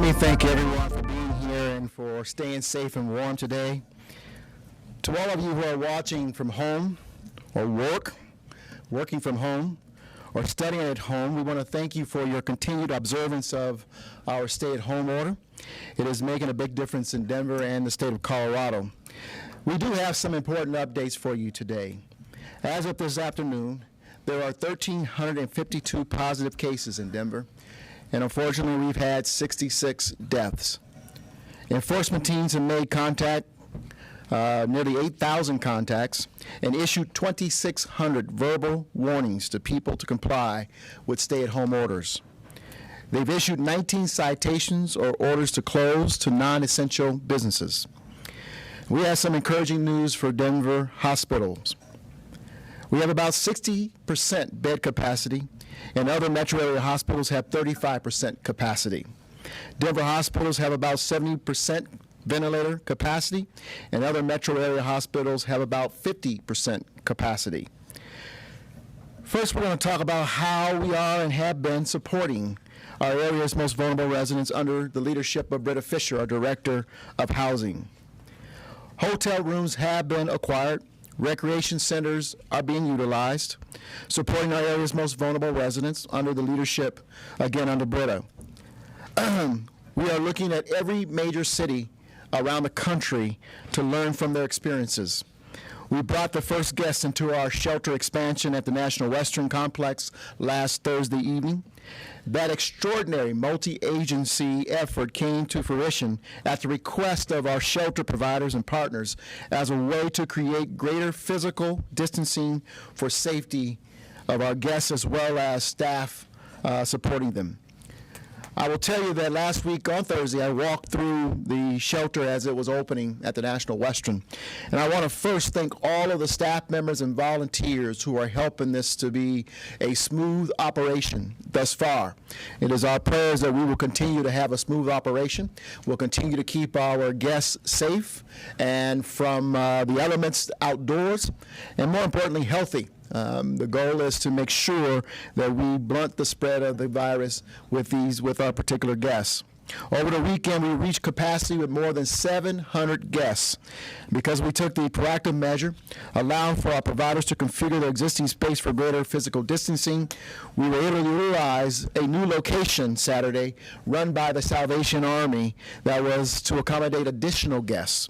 Let me thank everyone for being here and for staying safe and warm today. To all of you who are watching from home or working from home or studying at home, we want to thank you for your continued observance of our stay-at-home order. It is making a big difference in Denver and the state of Colorado. We do have some important updates for you today. As of this afternoon, there are 1,352 positive cases in Denver, and unfortunately we've had 66 deaths. Enforcement teams have made contact, nearly 8,000 contacts, and issued 2,600 verbal warnings to people to comply with stay-at-home orders. They've issued 19 citations or orders to close to non-essential businesses. We have some encouraging news for Denver hospitals. We have about 60% bed capacity, and other metro area hospitals have 35% capacity. Denver hospitals have about 70% ventilator capacity, and other metro area hospitals have about 50% capacity. First, we're going to talk about how we are and have been supporting our area's most vulnerable residents under the leadership of Britta Fisher, our Director of Housing. Hotel rooms have been acquired. Recreation centers are being utilized, supporting our area's most vulnerable residents under the leadership, again, under Britta. We are looking at every major city around the country to learn from their experiences. We brought the first guests into our shelter expansion at the National Western Complex last Thursday evening. That extraordinary multi-agency effort came to fruition at the request of our shelter providers and partners as a way to create greater physical distancing for safety of our guests as well as staff supporting them. I will tell you that last week on Thursday, I walked through the shelter as it was opening at the National Western. And I want to first thank all of the staff members and volunteers who are helping this to be a smooth operation thus far. It is our prayers that we will continue to have a smooth operation. We'll continue to keep our guests safe and from the elements outdoors, and more importantly, healthy. The goal is to make sure that we blunt the spread of the virus with our particular guests. Over the weekend, we reached capacity with more than 700 guests. Because we took the proactive measure, allowing for our providers to configure their existing space for greater physical distancing, we were able to utilize a new location Saturday run by the Salvation Army that was to accommodate additional guests.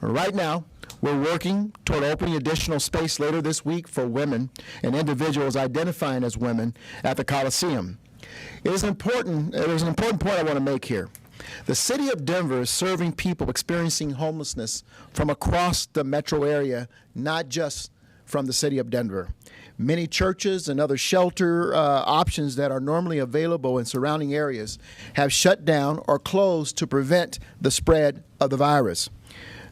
Right now, we're working toward opening additional space later this week for women and individuals identifying as women at the Coliseum. There's an important point I want to make here. The city of Denver is serving people experiencing homelessness from across the metro area, not just from the city of Denver. Many churches and other shelter options that are normally available in surrounding areas have shut down or closed to prevent the spread of the virus.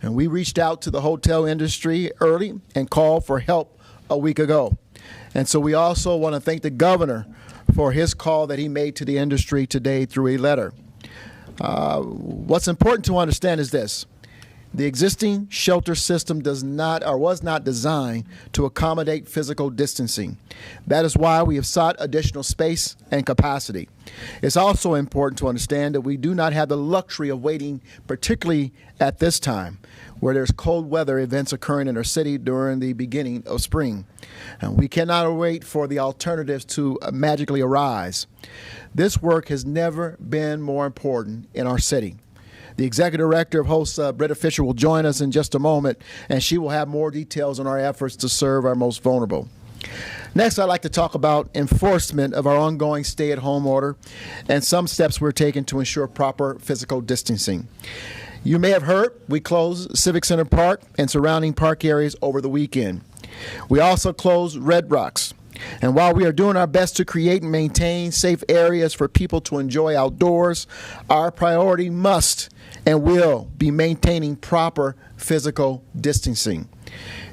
And we reached out to the hotel industry early and called for help a week ago. And so we also want to thank the governor for his call that he made to the industry today through a letter. What's important to understand is this. The existing shelter system was not designed to accommodate physical distancing. That is why we have sought additional space and capacity. It's also important to understand that we do not have the luxury of waiting, particularly at this time, where there's cold weather events occurring in our city during the beginning of spring. And we cannot wait for the alternatives to magically arise. This work has never been more important in our city. The executive director of hosts, Britta Fisher, will join us in just a moment, and she will have more details on our efforts to serve our most vulnerable. Next, I'd like to talk about enforcement of our ongoing stay-at-home order and some steps we're taking to ensure proper physical distancing. You may have heard we closed Civic Center Park and surrounding park areas over the weekend. We also closed Red Rocks. And while we are doing our best to create and maintain safe areas for people to enjoy outdoors, our priority must and will be maintaining proper physical distancing.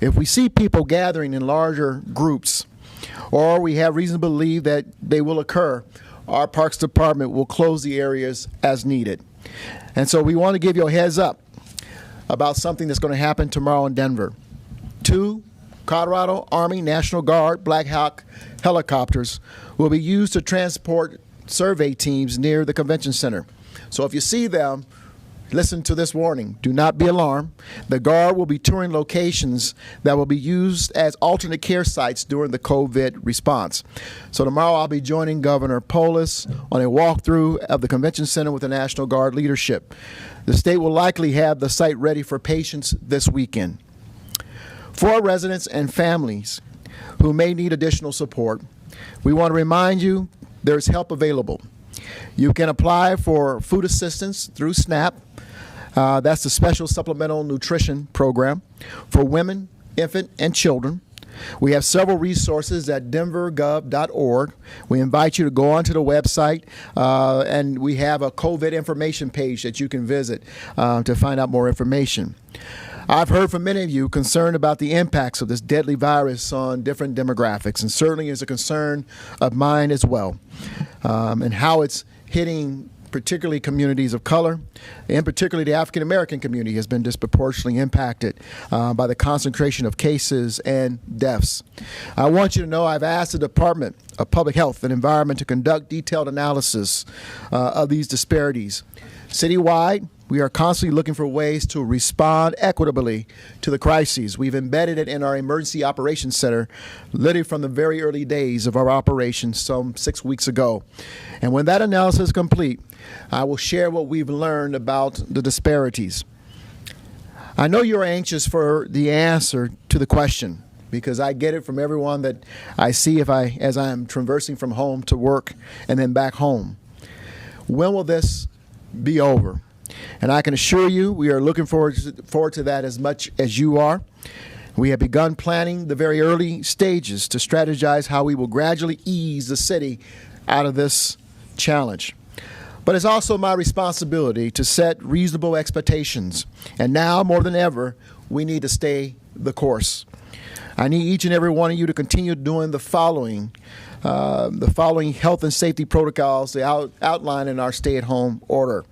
If we see people gathering in larger groups, or we have reason to believe that they will occur, our Parks Department will close the areas as needed. And so we want to give you a heads up about something that's going to happen tomorrow in Denver. 2 Colorado Army National Guard Black Hawk helicopters will be used to transport survey teams near the convention center. So if you see them, listen to this warning. Do not be alarmed. The Guard will be touring locations that will be used as alternate care sites during the COVID response. So tomorrow I'll be joining Governor Polis on a walkthrough of the Convention Center with the National Guard leadership. The state will likely have the site ready for patients this weekend. For our residents and families who may need additional support, we want to remind you there's help available. You can apply for food assistance through SNAP. That's the Special Supplemental Nutrition Program for women, infant, and children. We have several resources at denvergov.org. We invite you to go onto the website, and we have a COVID information page that you can visit to find out more information. I've heard from many of you concerned about the impacts of this deadly virus on different demographics, and certainly is a concern of mine as well, and how it's hitting particularly communities of color, and particularly the African American community has been disproportionately impacted by the concentration of cases and deaths. I want you to know I've asked the Department of Public Health and Environment to conduct detailed analysis of these disparities. Citywide, we are constantly looking for ways to respond equitably to the crises. We've embedded it in our Emergency Operations Center, literally from the very early days of our operations some 6 weeks ago. And when that analysis is complete, I will share what we've learned about the disparities. I know you're anxious for the answer to the question, because I get it from everyone that I see as I'm traversing from home to work and then back home. When will this be over? And I can assure you we are looking forward to that as much as you are. We have begun planning the very early stages to strategize how we will gradually ease the city out of this challenge. But it's also my responsibility to set reasonable expectations. And now, more than ever, we need to stay the course. I need each and every one of you to continue doing the following health and safety protocols they outline in our stay-at-home order.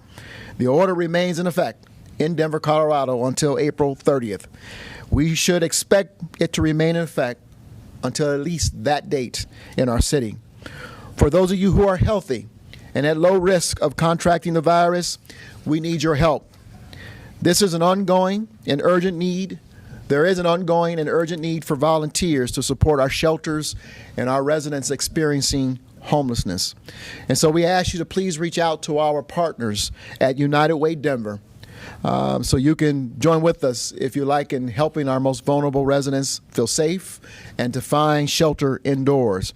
The order remains in effect in Denver, Colorado until April 30th. We should expect it to remain in effect until at least that date in our city. For those of you who are healthy and at low risk of contracting the virus, we need your help. This is an ongoing and urgent need. There is an ongoing and urgent need for volunteers to support our shelters and our residents experiencing homelessness. And so we ask you to please reach out to our partners at United Way Denver so you can join with us, if you like, in helping our most vulnerable residents feel safe and to find shelter indoors.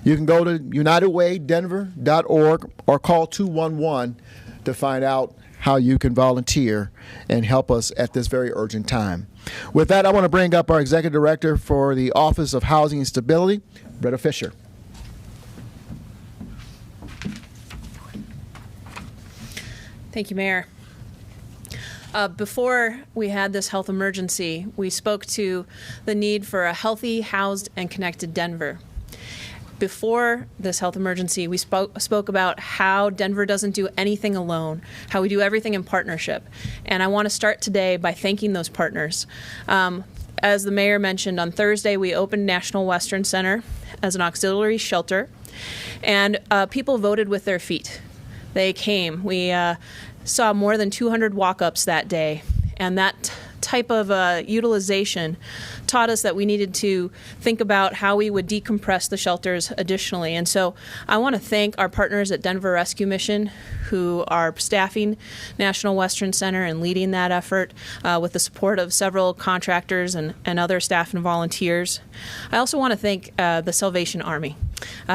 You can go to unitedwaydenver.org or call 211 to find out how you can volunteer and help us at this very urgent time. With that, I want to bring up our Executive Director for the Office of Housing and Stability, Britta Fisher. Thank you, Mayor. Before we had this health emergency, we spoke to the need for a healthy, housed, and connected Denver. Before this health emergency, we spoke about how Denver doesn't do anything alone, how we do everything in partnership. And I want to start today by thanking those partners. As the mayor mentioned, on Thursday, we opened National Western Center as an auxiliary shelter, and people voted with their feet. They came. We saw more than 200 walk-ups that day, and that type of utilization taught us that we needed to think about how we would decompress the shelters additionally. And so I want to thank our partners at Denver Rescue Mission, who are staffing National Western Center and leading that effort with the support of several contractors and other staff and volunteers. I also want to thank the Salvation Army.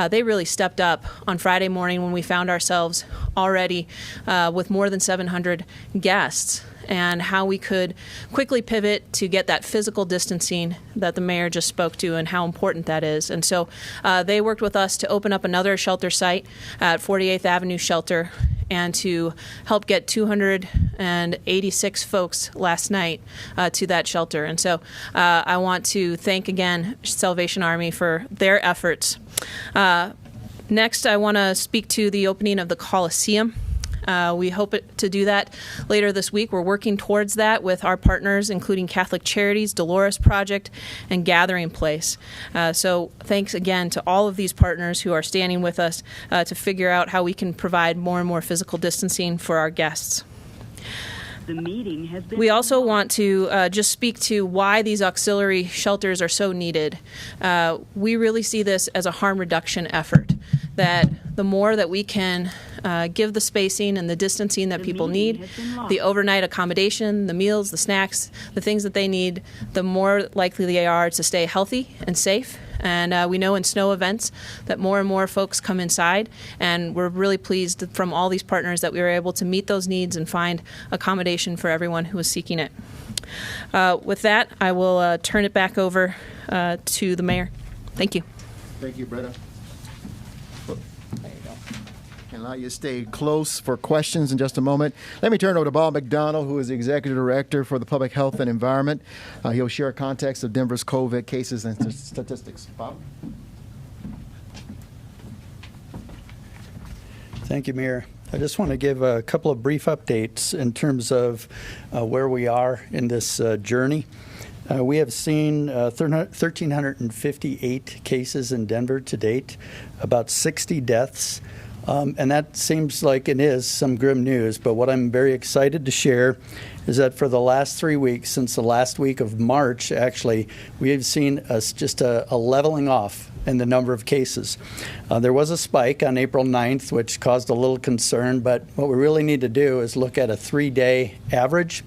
They really stepped up on Friday morning when we found ourselves already with more than 700 guests, and how we could quickly pivot to get that physical distancing that the mayor just spoke to and how important that is. And so they worked with us to open up another shelter site at 48th Avenue Shelter and to help get 286 folks last night to that shelter. And so I want to thank again Salvation Army for their efforts. Next, I want to speak to the opening of the Coliseum. We hope to do that later this week. We're working towards that with our partners, including Catholic Charities, Dolores Project, and Gathering Place. So thanks again to all of these partners who are standing with us to figure out how we can provide more and more physical distancing for our guests. The meeting has been We also want to just speak to why these auxiliary shelters are so needed. We really see this as a harm reduction effort, that the more that we can give the spacing and the distancing that people need, the overnight accommodation, the meals, the snacks, the things that they need, the more likely they are to stay healthy and safe. And we know in snow events that more and more folks come inside, and we're really pleased from all these partners that we were able to meet those needs and find accommodation for everyone who is seeking it. With that, I will turn it back over to the mayor. Thank you. Thank you, Britta. And allow you to stay close for questions in just a moment. Let me turn it over to Bob McDonald, who is the Executive Director for the Public Health and Environment. He'll share context of Denver's COVID cases and statistics. Bob? Thank you, Mayor. I just want to give a couple of brief updates in terms of where we are in this journey. We have seen 1,358 cases in Denver to date, about 60 deaths. And that seems like it is some grim news, but what I'm very excited to share is that for the last 3 weeks, since the last week of March, actually, we have seen just a leveling off in the number of cases. There was a spike on April 9th, which caused a little concern, but what we really need to do is look at a 3-day average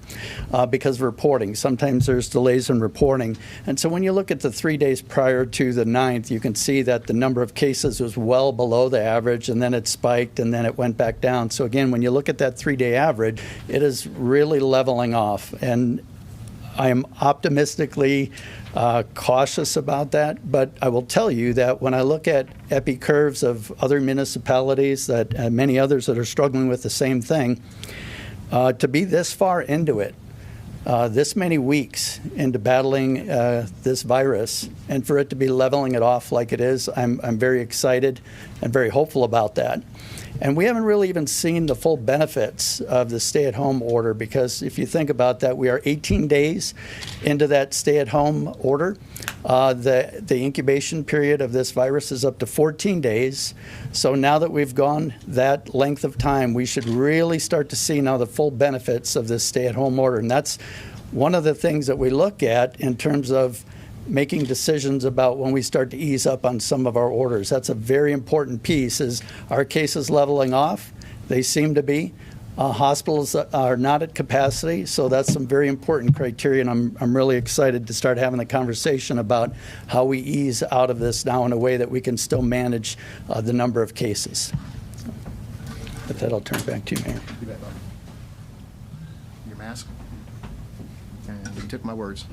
because of reporting. Sometimes there's delays in reporting. And so when you look at the 3 days prior to the 9th, you can see that the number of cases was well below the average, and then it spiked, and then it went back down. So again, when you look at that 3-day average, it is really leveling off. And I am optimistically cautious about that, but I will tell you that when I look at epi curves of other municipalities, that many others that are struggling with the same thing, to be this far into it, this many weeks into battling this virus, and for it to be leveling it off like it is, I'm very excited and very hopeful about that. And we haven't really even seen the full benefits of the stay-at-home order, because if you think about that, we are 18 days into that stay-at-home order. The incubation period of this virus is up to 14 days. So now that we've gone that length of time, we should really start to see now the full benefits of this stay-at-home order. And that's one of the things that we look at in terms of making decisions about when we start to ease up on some of our orders. That's a very important piece. Is our cases leveling off? They seem to be. Hospitals are not at capacity, so that's some very important criteria, and I'm really excited to start having the conversation about how we ease out of this now in a way that we can still manage the number of cases. With that, I'll turn it back to you, Mayor. You bet, Bob. Your mask? And you took my words.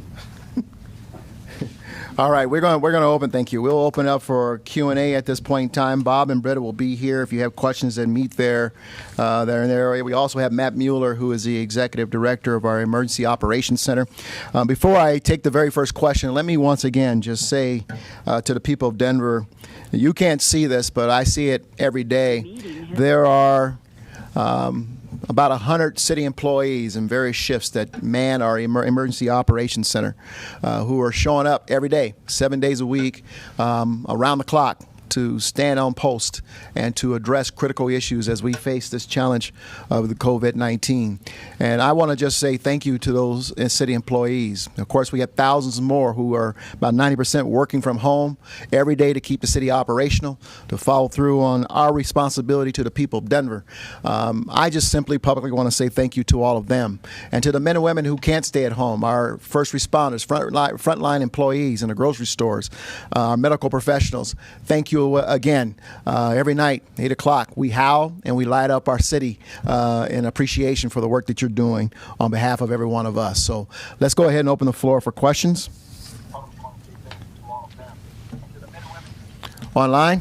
All right, we're going to open. Thank you. We'll open up for Q&A at this point in time. Bob and Britta will be here if you have questions that meet there in their area. We also have Matt Mueller, who is the executive director of our Emergency Operations Center. Before I take the very first question, let me once again just say to the people of Denver, you can't see this, but I see it every day. There are about 100 city employees in various shifts that man our emergency operations center who are showing up every day, 7 days a week, around the clock, to stand on post and to address critical issues as we face this challenge of the COVID-19. And I want to just say thank you to those city employees. Of course, we have thousands more who are about 90% working from home every day to keep the city operational, to follow through on our responsibility to the people of Denver. I just simply publicly want to say thank you to all of them. And to the men and women who can't stay at home, our first responders, frontline employees in the grocery stores, our medical professionals, thank you again. Every night, 8 o'clock, we howl and we light up our city in appreciation for the work that you're doing on behalf of every one of us. So let's go ahead and open the floor for questions. Online?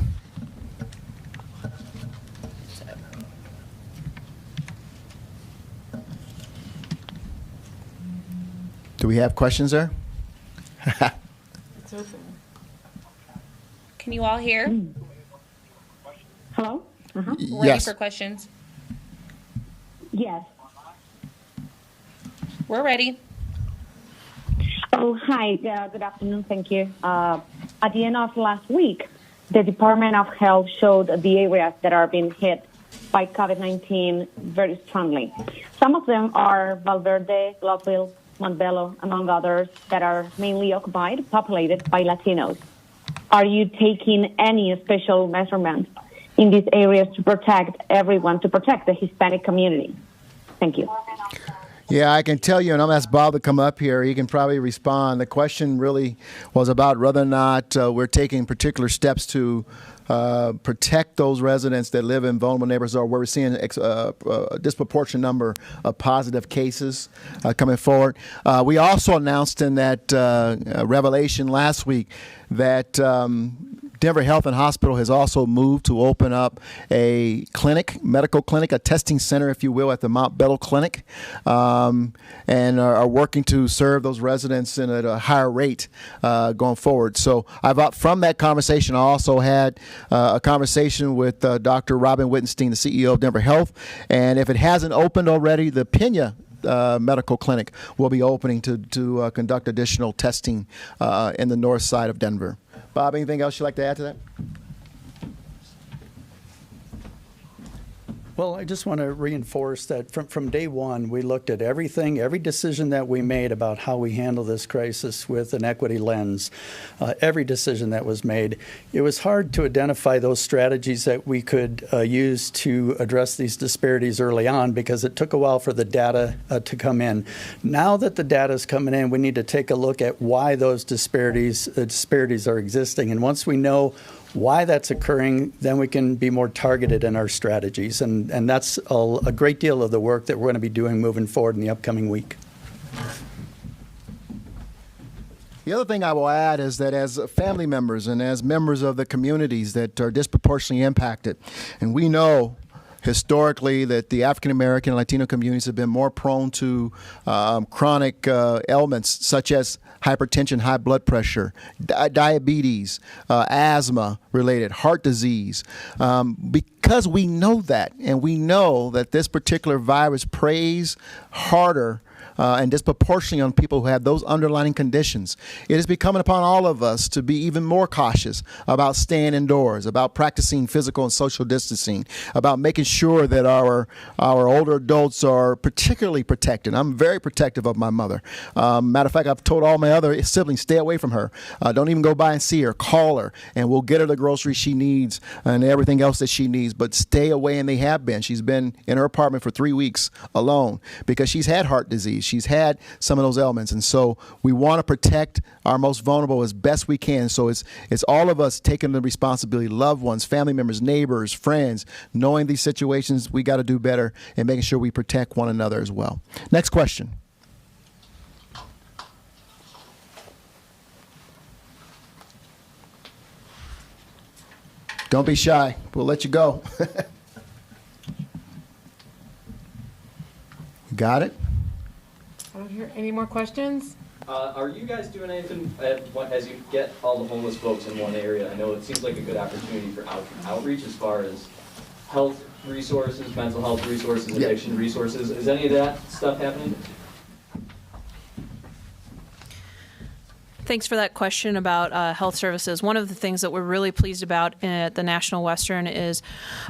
Do we have questions there? It's open. Can you all hear? Hello? Ready Yes. for questions? Yes. We're ready. Oh, hi. Good afternoon. Thank you. At the end of last week, the Department of Health showed the areas that are being hit by COVID-19 very strongly. Some of them are Valverde, Globeville, Montbello, among others, that are mainly occupied, populated by Latinos. Are you taking any special measurements in these areas to protect everyone, to protect the Hispanic community? Thank you. Yeah, I can tell you, and I'm going to ask Bob to come up here. He can probably respond. The question really was about whether or not we're taking particular steps to protect those residents that live in vulnerable neighborhoods, or where we're seeing a disproportionate number of positive cases coming forward. We also announced in that revelation last week that Denver Health and Hospital has also moved to open up a clinic, medical clinic, a testing center, if you will, at the Mount Bello Clinic, and are working to serve those residents at a higher rate going forward. So from that conversation, I also had a conversation with Dr. Robin Wittenstein, the CEO of Denver Health, and if it hasn't opened already, the Pena Medical Clinic will be opening to conduct additional testing in the north side of Denver. Bob, anything else you'd like to add to that? Well, I just want to reinforce that from day one, we looked at everything, every decision that we made about how we handle this crisis with an equity lens, every decision that was made. It was hard to identify those strategies that we could use to address these disparities early on because it took a while for the data to come in. Now that the data is coming in, we need to take a look at why those disparities are existing. And once we know why that's occurring, then we can be more targeted in our strategies. And that's a great deal of the work that we're going to be doing moving forward in the upcoming week. The other thing I will add is that as family members and as members of the communities that are disproportionately impacted, and we know historically that the African American and Latino communities have been more prone to chronic ailments such as hypertension, high blood pressure, diabetes, asthma related, heart disease. Because we know that, and we know that this particular virus preys harder and disproportionately on people who have those underlying conditions, it is becoming upon all of us to be even more cautious about staying indoors, about practicing physical and social distancing, about making sure that our older adults are particularly protected. I'm very protective of my mother. Matter of fact, I've told all my other siblings, stay away from her. Don't even go by and see her. Call her, and we'll get her the groceries she needs and everything else that she needs. But stay away, and they have been. She's been in her apartment for 3 weeks alone because she's had heart disease. She's had some of those ailments, and so we want to protect our most vulnerable as best we can. So it's all of us taking the responsibility, loved ones, family members, neighbors, friends, knowing these situations, we got to do better and making sure we protect one another as well. Next question. Don't be shy. We'll let you go. Got it? I don't hear any more questions. Are you guys doing anything as you get all the homeless folks in one area? I know it seems like a good opportunity for outreach as far as health resources, mental health resources, addiction resources. Is any of that stuff happening? Thanks for that question about health services. One of the things that we're really pleased about at the National Western is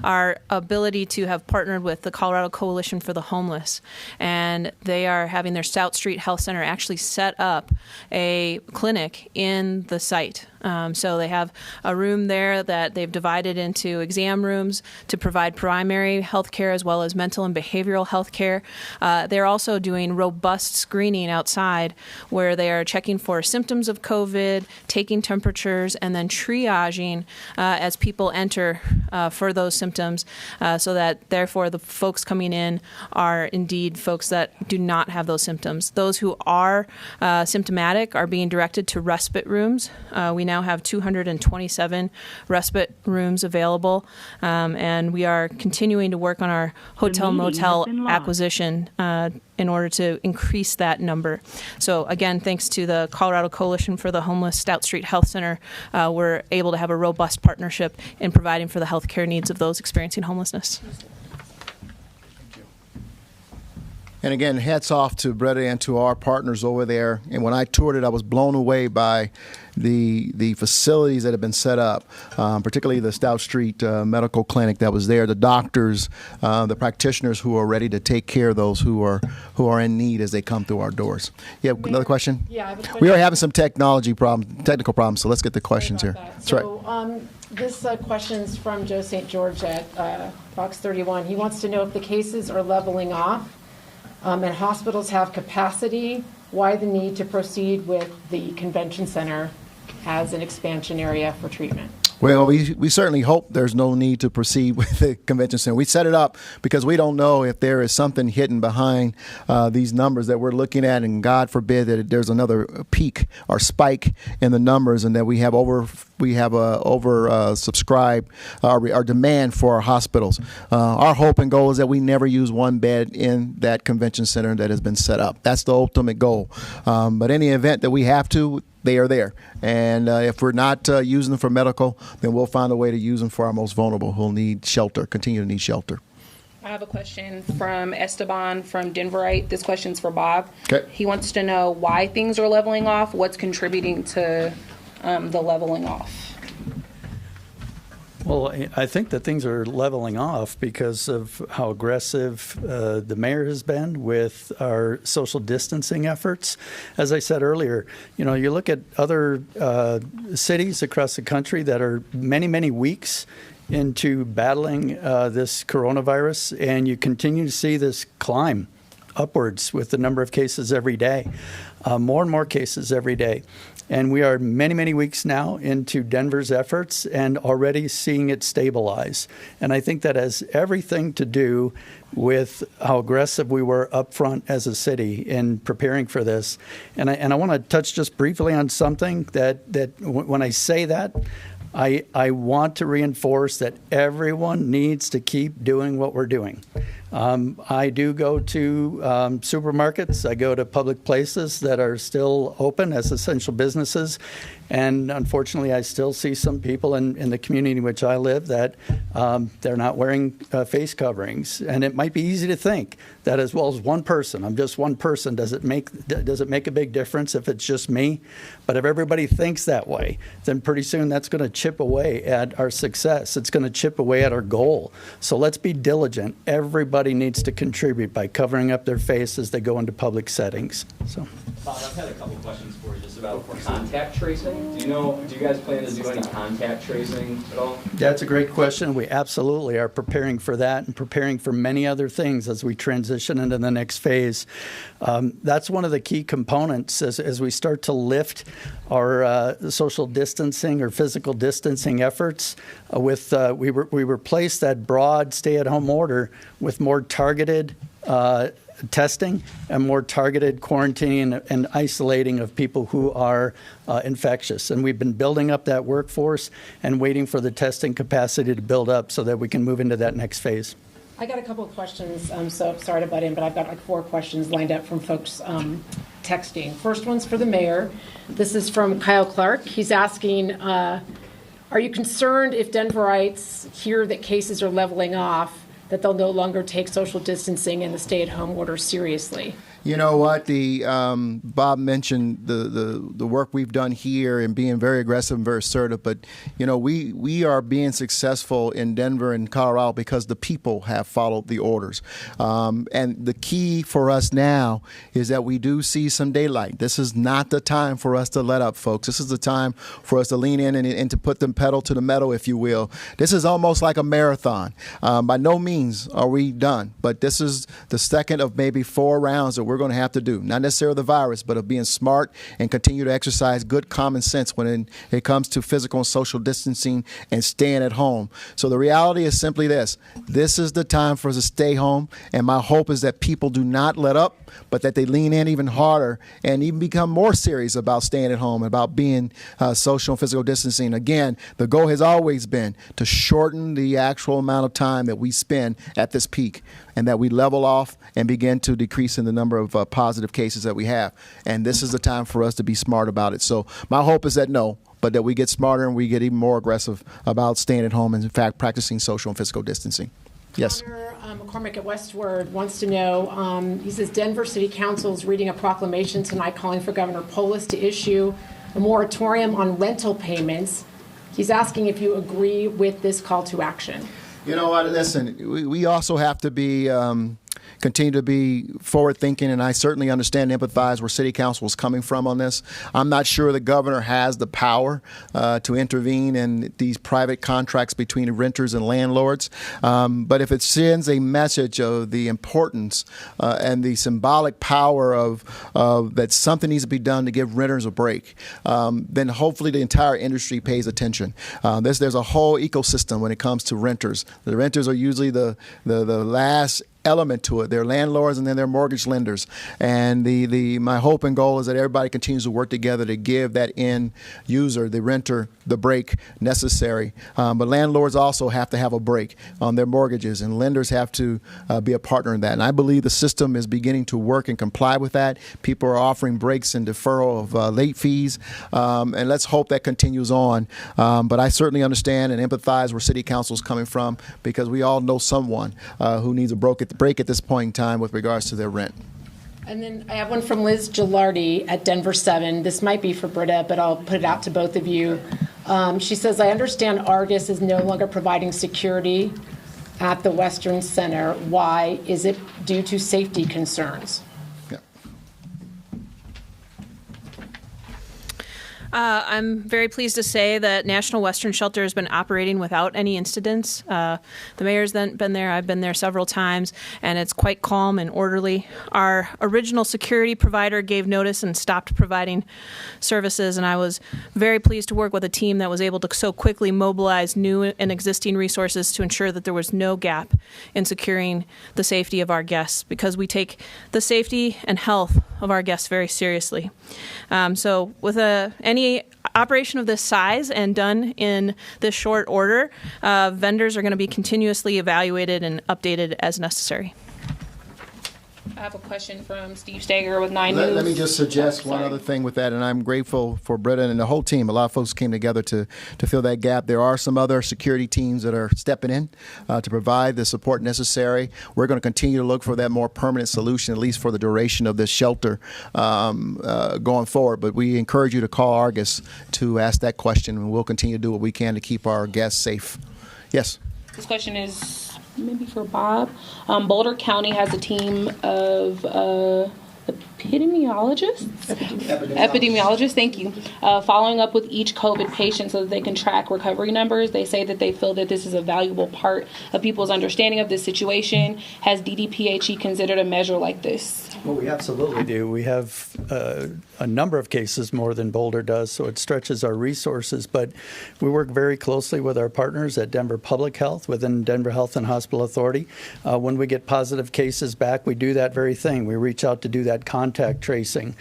our ability to have partnered with the Colorado Coalition for the Homeless. And they are having their Stout Street Health Center actually set up a clinic in the site. So they have a room there that they've divided into exam rooms to provide primary health care as well as mental and behavioral health care. They're also doing robust screening outside where they are checking for symptoms of COVID, taking temperatures, and then triaging as people enter for those symptoms so that therefore the folks coming in are indeed folks that do not have those symptoms. Those who are symptomatic are being directed to respite rooms. We now have 227 respite rooms available, and we are continuing to work on our hotel-motel acquisition in order to increase that number. So again, thanks to the Colorado Coalition for the Homeless Stout Street Health Center, we're able to have a robust partnership in providing for the health care needs of those experiencing homelessness. And again, hats off to Bretta and to our partners over there. And when I toured it, I was blown away by the facilities that have been set up, particularly the Stout Street Medical Clinic that was there, the doctors, the practitioners who are ready to take care of those who are in need as they come through our doors. You have another question? Yeah, I have a question. We are having some technical problems, so let's get the questions here. That's right. So this question's from Joe St. George at Box 31. He wants to know if the cases are leveling off and hospitals have capacity, why the need to proceed with the convention center as an expansion area for treatment? Well, we certainly hope there's no need to proceed with the convention center. We set it up because we don't know if there is something hidden behind these numbers that we're looking at, and God forbid that there's another peak or spike in the numbers, and that we have subscribed our demand for our hospitals. Our hope and goal is that we never use one bed in that convention center that has been set up. That's the ultimate goal. But any event that we have to, they are there. And if we're not using them for medical, then we'll find a way to use them for our most vulnerable who'll need shelter, continue to need shelter. I have a question from Esteban from Denverite. This question's for Bob. Okay. He wants to know why things are leveling off, what's contributing to the leveling off. Well, I think that things are leveling off because of how aggressive the mayor has been with our social distancing efforts. As I said earlier, you look at other cities across the country that are many, many weeks into battling this coronavirus, and you continue to see this climb upwards with the number of cases every day, more and more cases every day. And we are many, many weeks now into Denver's efforts and already seeing it stabilize. And I think that has everything to do with how aggressive we were up front as a city in preparing for this. And I want to touch just briefly on something that when I say that, I want to reinforce that everyone needs to keep doing what we're doing. I do go to supermarkets. I go to public places that are still open as essential businesses. And unfortunately, I still see some people in the community in which I live that they're not wearing face coverings. And it might be easy to think that as well as one person, I'm just one person, does it make a big difference if it's just me? But if everybody thinks that way, then pretty soon that's going to chip away at our success. It's going to chip away at our goal. So let's be diligent. Everybody needs to contribute by covering up their face as they go into public settings. So, Bob, I've had a couple questions for you just about contact tracing. Do you guys plan to do any contact tracing at all? That's a great question. We absolutely are preparing for that and preparing for many other things as we transition into the next phase. That's one of the key components as we start to lift our social distancing or physical distancing efforts. We replaced that broad stay-at-home order with more targeted testing and more targeted quarantining and isolating of people who are infectious. And we've been building up that workforce and waiting for the testing capacity to build up so that we can move into that next phase. I got a couple of questions, so sorry to butt in, but I've got like 4 questions lined up from folks texting. First one's for the mayor. This is from Kyle Clark. He's asking, are you concerned if Denverites hear that cases are leveling off, that they'll no longer take social distancing and the stay-at-home order seriously? You know what? Bob mentioned the work we've done here and being very aggressive and very assertive. But we are being successful in Denver and Colorado because the people have followed the orders. And the key for us now is that we do see some daylight. This is not the time for us to let up, folks. This is the time for us to lean in and to put the pedal to the metal, if you will. This is almost like a marathon. By no means are we done, but this is the second of maybe 4 rounds that we're going to have to do. Not necessarily the virus, but of being smart and continue to exercise good common sense when it comes to physical and social distancing and staying at home. So the reality is simply this. This is the time for us to stay home, and my hope is that people do not let up, but that they lean in even harder and even become more serious about staying at home, about being social and physical distancing. Again, the goal has always been to shorten the actual amount of time that we spend at this peak, and that we level off and begin to decrease in the number of positive cases that we have. And this is the time for us to be smart about it. So my hope is that but that we get smarter and we get even more aggressive about staying at home and, in fact, practicing social and physical distancing. Yes. Connor McCormick at Westward wants to know, he says Denver City Council is reading a proclamation tonight calling for Governor Polis to issue a moratorium on rental payments. He's asking if you agree with this call to action. You know what? Listen, we also have to be continue to be forward-thinking, and I certainly understand and empathize where City Council is coming from on this. I'm not sure the governor has the power to intervene in these private contracts between renters and landlords. But if it sends a message of the importance and the symbolic power of that something needs to be done to give renters a break, then hopefully the entire industry pays attention. There's a whole ecosystem when it comes to renters. The renters are usually the last element to it. They're landlords and then they're mortgage lenders. And my hope and goal is that everybody continues to work together to give that end user, the renter, the break necessary. But landlords also have to have a break on their mortgages, and lenders have to be a partner in that. And I believe the system is beginning to work and comply with that. People are offering breaks and deferral of late fees, and let's hope that continues on. But I certainly understand and empathize where City Council is coming from, because we all know someone who needs a break at this point in time with regards to their rent. And then I have one from Liz Gilardi at Denver 7. This might be for Britta, but I'll put it out to both of you. She says, I understand Argus is no longer providing security at the Western Center. Why? Is it due to safety concerns? I'm very pleased to say that National Western Shelter has been operating without any incidents. The mayor's been there. I've been there several times, and it's quite calm and orderly. Our original security provider gave notice and stopped providing services, and I was very pleased to work with a team that was able to so quickly mobilize new and existing resources to ensure that there was no gap in securing the safety of our guests, because we take the safety and health of our guests very seriously. So with any operation of this size and done in this short order, vendors are going to be continuously evaluated and updated as necessary. I have a question from Steve Steger with 9 News. Let me just suggest one other thing with that, and I'm grateful for Britta and the whole team. A lot of folks came together to fill that gap. There are some other security teams that are stepping in to provide the support necessary. We're going to continue to look for that more permanent solution, at least for the duration of this shelter going forward. But we encourage you to call Argus to ask that question, and we'll continue to do what we can to keep our guests safe. Yes? This question is maybe for Bob. Boulder County has a team of epidemiologists, thank you, following up with each COVID patient so that they can track recovery numbers. They say that they feel that this is a valuable part of people's understanding of this situation. Has DDPHE considered a measure like this? Well, we absolutely do. We have a number of cases more than Boulder does, so it stretches our resources. But we work very closely with our partners at Denver Public Health within Denver Health and Hospital Authority. When we get positive cases back, we do that very thing. We reach out to do that contact tracing.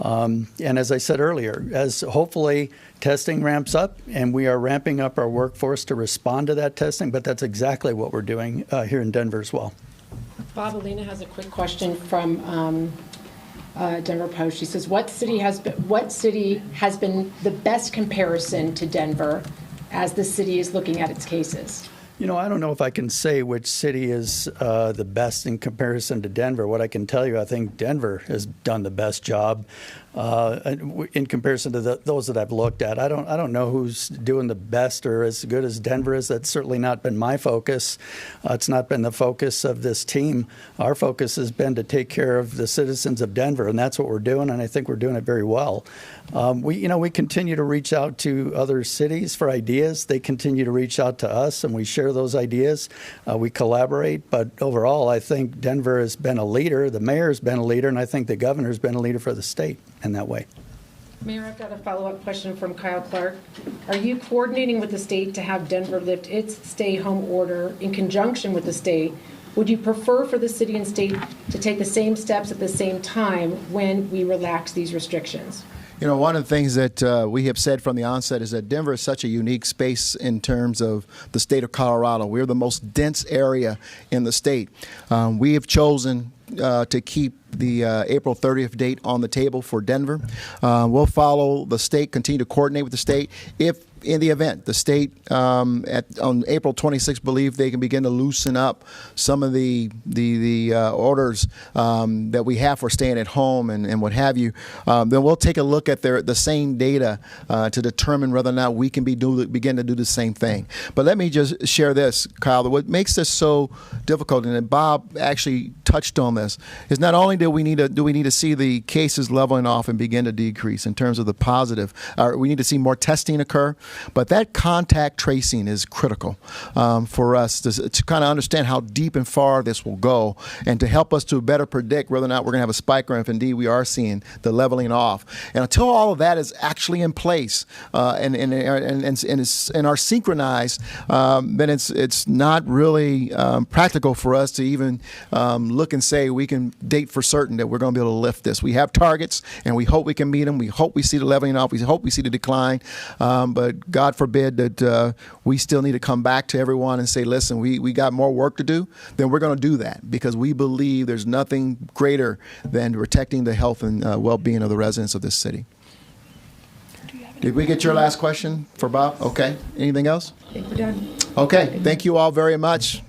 And as I said earlier, as hopefully testing ramps up, and we are ramping up our workforce to respond to that testing, but that's exactly what we're doing here in Denver as well. Bob, Alina has a quick question from Denver Post. She says, what city has been the best comparison to Denver as the city is looking at its cases? You know, I don't know if I can say which city is the best in comparison to Denver. What I can tell you, I think Denver has done the best job in comparison to those that I've looked at. I don't know who's doing the best or as good as Denver is. That's certainly not been my focus. It's not been the focus of this team. Our focus has been to take care of the citizens of Denver, and that's what we're doing, and I think we're doing it very well. We continue to reach out to other cities for ideas. They continue to reach out to us, and we share those ideas. We collaborate, but overall, I think Denver has been a leader. The mayor's been a leader, and I think the governor's been a leader for the state in that way. Mayor, I've got a follow-up question from Kyle Clark. Are you coordinating with the state to have Denver lift its stay-home order in conjunction with the state? Would you prefer for the city and state to take the same steps at the same time when we relax these restrictions? You know, one of the things that we have said from the onset is that Denver is such a unique space in terms of the state of Colorado. We're the most dense area in the state. We have chosen to keep the April 30th date on the table for Denver. We'll follow the state, continue to coordinate with the state. If in the event the state on April 26th believe they can begin to loosen up some of the orders that we have for staying at home and what have you, then we'll take a look at the same data to determine whether or not we can begin to do the same thing. But let me just share this, Kyle. What makes this so difficult, and Bob actually touched on this, is not only do we need to see the cases leveling off and begin to decrease in terms of the positive, we need to see more testing occur. But that contact tracing is critical for us to kind of understand how deep and far this will go, and to help us to better predict whether or not we're going to have a spike, or if indeed we are seeing the leveling off. And until all of that is actually in place and are synchronized, then it's not really practical for us to even look and say we can date for certain that we're going to be able to lift this. We have targets, and we hope we can meet them. We hope we see the leveling off. We hope we see the decline. But God forbid that we still need to come back to everyone and say, listen, we got more work to do. Then we're going to do that, because we believe there's nothing greater than protecting the health and well-being of the residents of this city. Did we get your last question for Bob? Okay. Anything else? I think we're done. Okay. Thank you all very much.